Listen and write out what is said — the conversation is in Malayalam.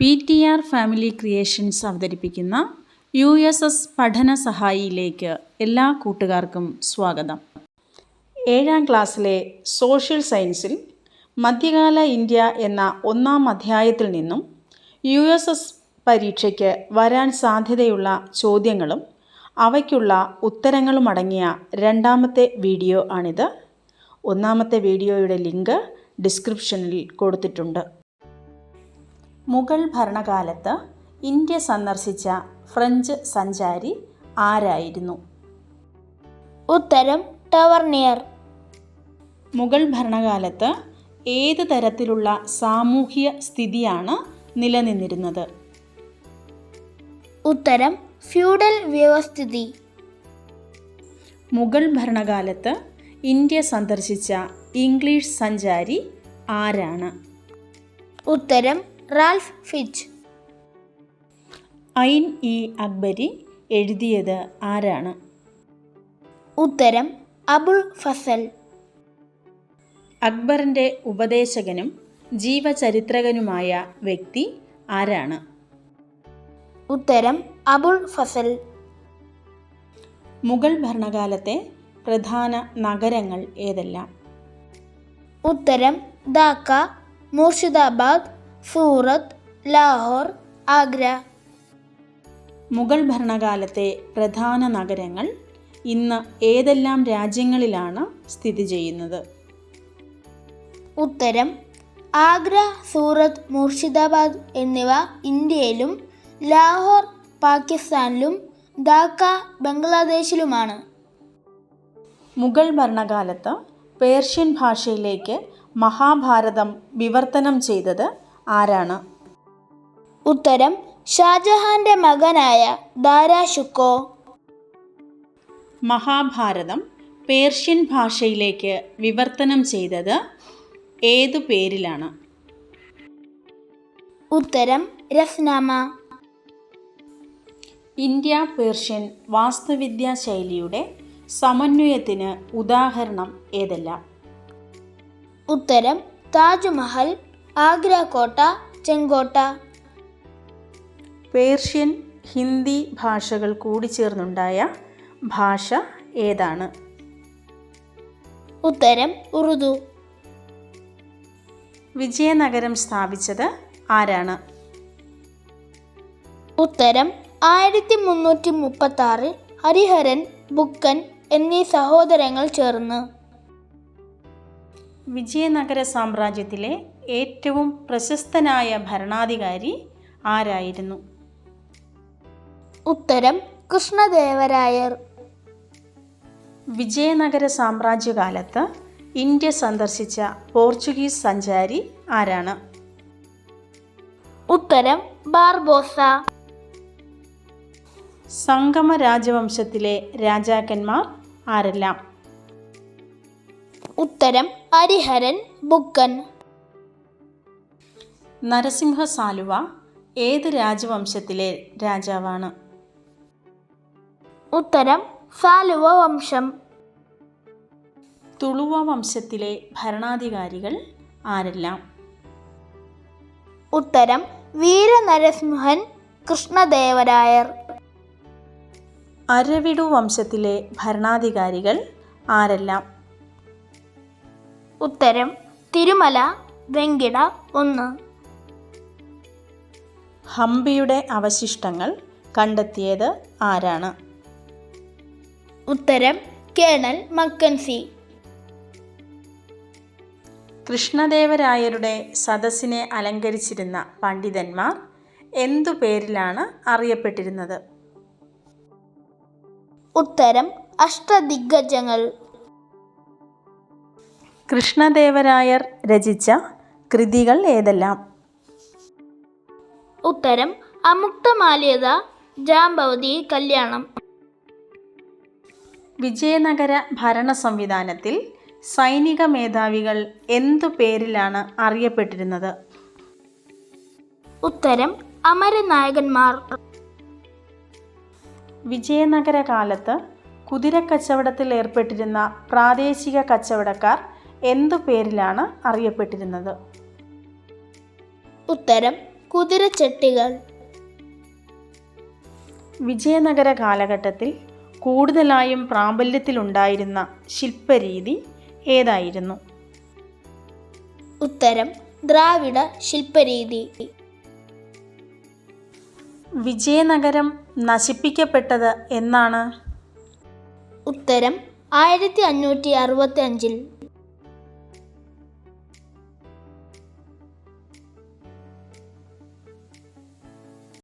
PTR ഫാമിലി ക്രിയേഷൻസ് അവതരിപ്പിക്കുന്ന USS പഠന സഹായിയിലേക്ക് എല്ലാ കൂട്ടുകാർക്കും സ്വാഗതം. 7ാം ക്ലാസ്സിലെ സോഷ്യൽ സയൻസിൽ മധ്യകാല ഇന്ത്യ എന്ന 1ാം അധ്യായത്തിൽ നിന്നും USS പരീക്ഷയ്ക്ക് വരാൻ സാധ്യതയുള്ള ചോദ്യങ്ങളും അവയ്ക്കുള്ള ഉത്തരങ്ങളും അടങ്ങിയ 2ാമത്തെ വീഡിയോ ആണിത്. 1ാമത്തെ വീഡിയോയുടെ ലിങ്ക് ഡിസ്ക്രിപ്ഷനിൽ കൊടുത്തിട്ടുണ്ട്. മുഗൾ ഭരണകാലത്ത് ഇന്ത്യ സന്ദർശിച്ച ഫ്രഞ്ച് സഞ്ചാരി ആരായിരുന്നു? ഉത്തരം ടവർണിയർ. മുഗൾ ഭരണകാലത്ത് ഏത് തരത്തിലുള്ള സാമൂഹ്യ സ്ഥിതിയാണ് നിലനിന്നിരുന്നത്? ഉത്തരം ഫ്യൂഡൽ വ്യവസ്ഥിതി. മുഗൾ ഭരണകാലത്ത് ഇന്ത്യ സന്ദർശിച്ച ഇംഗ്ലീഷ് സഞ്ചാരി ആരാണ്? ഉത്തരം റാൽഫ് ഫിച്ച്. ഐൻ ഇ അക്ബരി എഴുതിയത് ആരാണ്? ഉത്തരം അബുൾ ഫസൽ. അക്ബറിൻ്റെ ഉപദേശകനും ജീവചരിത്രകനുമായ വ്യക്തി ആരാണ്? ഉത്തരം അബുൾ ഫസൽ. മുഗൾ ഭരണകാലത്തെ പ്രധാന നഗരങ്ങൾ ഏതെല്ലാം? ഉത്തരം ധാക്ക, മുർഷിദാബാദ്, സൂറത്ത്, ലാഹോർ, ആഗ്ര. മുഗൾ ഭരണകാലത്തെ പ്രധാന നഗരങ്ങൾ ഇന്ന് ഏതെല്ലാം രാജ്യങ്ങളിലാണ് സ്ഥിതി ചെയ്യുന്നത്? ഉത്തരം ആഗ്ര, സൂറത്ത്, മുർഷിദാബാദ് എന്നിവ ഇന്ത്യയിലും ലാഹോർ പാകിസ്ഥാനിലും ധാക്ക ബംഗ്ലാദേശിലുമാണ്. മുഗൾ ഭരണകാലത്ത് പേർഷ്യൻ ഭാഷയിലേക്ക് മഹാഭാരതം വിവർത്തനം ചെയ്തത് ആരാണ്? ഉത്തരം ഷാജഹാന്റെ മകനായ ദാരാ ഷുക്കോ. മഹാഭാരതം പേർഷ്യൻ ഭാഷയിലേക്ക് വിവർത്തനം ചെയ്തത് ഏതു പേരിലാണ്? ഉത്തരം രഫ്നാമ. ഇന്ത്യ പേർഷ്യൻ വാസ്തുവിദ്യാ ശൈലിയുടെ സമന്വയത്തിന് ഉദാഹരണം ഏതെല്ലാം? ഉത്തരം താജ്മഹൽ, ആഗ്ര കോട്ട, ചെങ്കോട്ട. പേർഷ്യൻ, ഹിന്ദി ഭാഷകൾ കൂടിച്ചേർന്നുണ്ടായ ഭാഷ ഏതാണ്? ഉത്തരം ഉറുദു. വിജയനഗരം സ്ഥാപിച്ചത് ആരാണ്? ഉത്തരം 1336 ഹരിഹരൻ, ബുക്കൻ എന്നീ സഹോദരങ്ങൾ ചേർന്ന്. വിജയനഗര സാമ്രാജ്യത്തിലെ ഏറ്റവും പ്രശസ്തനായ ഭരണാധികാരി ആരായിരുന്നു? ഉത്തരം കൃഷ്ണദേവരായർ. വിജയനഗര സാമ്രാജ്യകാലത്ത് ഇന്ത്യ സന്ദർശിച്ച പോർച്ചുഗീസ് സഞ്ചാരി ആരാണ്? ഉത്തരം ബാർബോസ. സംഗമ രാജവംശത്തിലെ രാജാക്കന്മാർ ആരെല്ലാം? ഉത്തരം ഹരിഹരൻ, ബുക്കൻ. നരസിംഹ സാലുവ ഏത് രാജവംശത്തിലെ രാജാവാണ്? ഉത്തരം സാലുവ വംശം. തുളുവ വംശത്തിലെ ഭരണാധികാരികൾ ആരെല്ലാം? ഉത്തരം വീരനരസിംഹൻ, കൃഷ്ണദേവരായർ. അരവിഡു വംശത്തിലെ ഭരണാധികാരികൾ ആരെല്ലാം? ഉത്തരം തിരുമല, വെങ്കിട 1. ഹംപിയുടെ അവശിഷ്ടങ്ങൾ കണ്ടെത്തിയത് ആരാണ്? ഉത്തരം കേണൽ മക്കൻസി. കൃഷ്ണദേവരായരുടെ സദസ്സിനെ അലങ്കരിച്ചിരുന്ന പണ്ഡിതന്മാർ എന്തു പേരിലാണ് അറിയപ്പെട്ടിരുന്നത്? ഉത്തരം അഷ്ടദിഗ്ഗജങ്ങൾ. കൃഷ്ണദേവരായർ രചിച്ച കൃതികൾ ഏതെല്ലാം? ഉത്തരം അമുക്തമാല്യത, ജാംബവതി കല്യാണം. വിജയനഗര ഭരണ സംവിധാനത്തിൽ സൈനിക മേധാവികൾ എന്തു പേരിലാണ് അറിയപ്പെട്ടിരുന്നത്? ഉത്തരം അമരനായകന്മാർ. വിജയനഗര കാലത്ത് കുതിരക്കച്ചവടത്തിൽ ഏർപ്പെട്ടിരുന്ന പ്രാദേശിക കച്ചവടക്കാർ എന്തു പേരിലാണ് അറിയപ്പെട്ടിരുന്നത്? ഉത്തരം കുതിരച്ചട്ടികൾ. വിജയനഗര കാലഘട്ടത്തിൽ കൂടുതലായും പ്രാബല്യത്തിലുണ്ടായിരുന്ന ശില്പരീതി ഏതായിരുന്നു? ഉത്തരം ദ്രാവിഡ ശില്പരീതി. വിജയനഗരം നശിപ്പിക്കപ്പെട്ടത് എന്നാണ്? ഉത്തരം 1565.